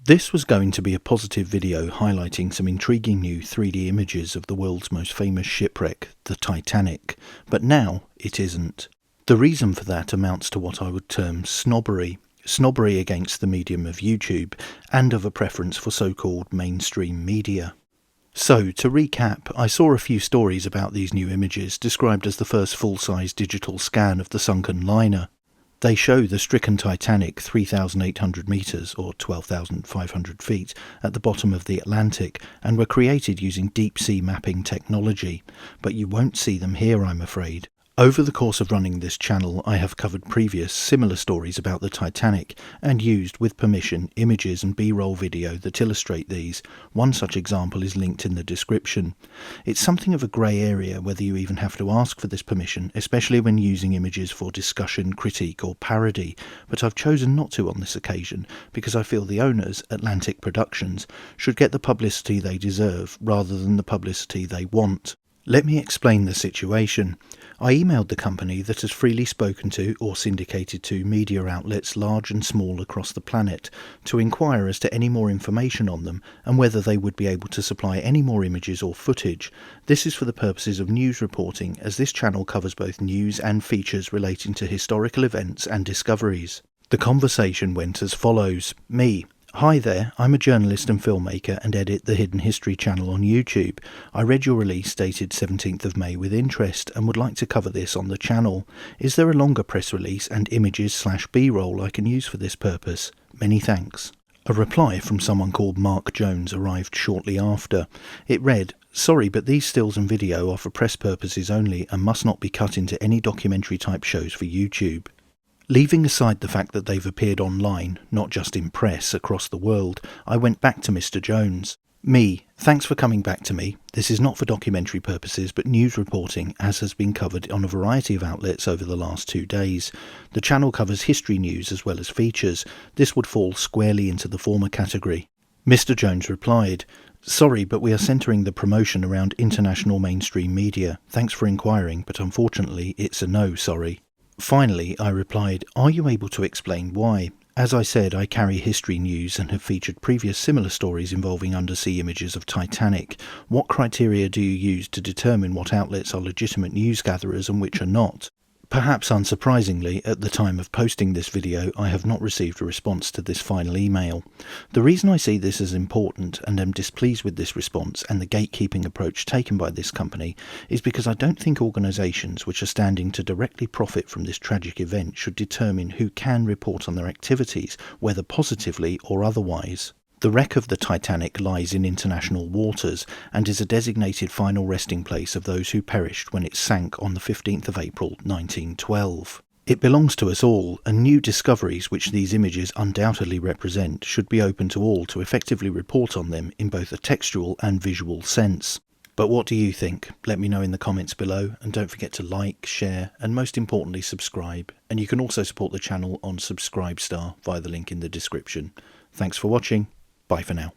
This was going to be a positive video highlighting some intriguing new 3D images of the world's most famous shipwreck, the Titanic, but now it isn't. The reason for that amounts to what I would term snobbery. Snobbery against the medium of YouTube, and of a preference for so-called mainstream media. So, to recap, I saw a few stories about these new images described as the first full-size digital scan of the sunken liner. They show the stricken Titanic 3,800 metres or 12,500 feet at the bottom of the Atlantic and were created using deep-sea mapping technology, but you won't see them here, I'm afraid. Over the course of running this channel, I have covered previous similar stories about the Titanic and used, with permission, images and B-roll video that illustrate these. One such example is linked in the description. It's something of a grey area whether you even have to ask for this permission, especially when using images for discussion, critique or parody, but I've chosen not to on this occasion because I feel the owners, Atlantic Productions, should get the publicity they deserve rather than the publicity they want. Let me explain the situation. I emailed the company that has freely spoken to or syndicated to media outlets large and small across the planet to inquire as to any more information on them and whether they would be able to supply any more images or footage. This is for the purposes of news reporting, as this channel covers both news and features relating to historical events and discoveries. The conversation went as follows. Me: Hi there, I'm a journalist and filmmaker and edit the Hidden History channel on YouTube. I read your release dated 17th of May with interest and would like to cover this on the channel. Is there a longer press release and images/B-roll I can use for this purpose? Many thanks. A reply from someone called Mark Jones arrived shortly after. It read, "Sorry, but these stills and video are for press purposes only and must not be cut into any documentary type shows for YouTube." Leaving aside the fact that they've appeared online, not just in press, across the world, I went back to Mr. Jones. Me: Thanks for coming back to me. This is not for documentary purposes but news reporting, as has been covered on a variety of outlets over the last 2 days. The channel covers history news as well as features. This would fall squarely into the former category. Mr. Jones replied, "Sorry, but we are centering the promotion around international mainstream media. Thanks for inquiring, but unfortunately it's a no, sorry." Finally, I replied, "Are you able to explain why? As I said, I carry history news and have featured previous similar stories involving undersea images of Titanic. What criteria do you use to determine what outlets are legitimate news gatherers and which are not?" Perhaps unsurprisingly, at the time of posting this video, I have not received a response to this final email. The reason I see this as important and am displeased with this response and the gatekeeping approach taken by this company is because I don't think organisations which are standing to directly profit from this tragic event should determine who can report on their activities, whether positively or otherwise. The wreck of the Titanic lies in international waters and is a designated final resting place of those who perished when it sank on the 15th of April 1912. It belongs to us all, and new discoveries which these images undoubtedly represent should be open to all to effectively report on them in both a textual and visual sense. But what do you think? Let me know in the comments below, and don't forget to like, share, and most importantly subscribe. And you can also support the channel on Subscribestar via the link in the description. Thanks for watching. Bye for now.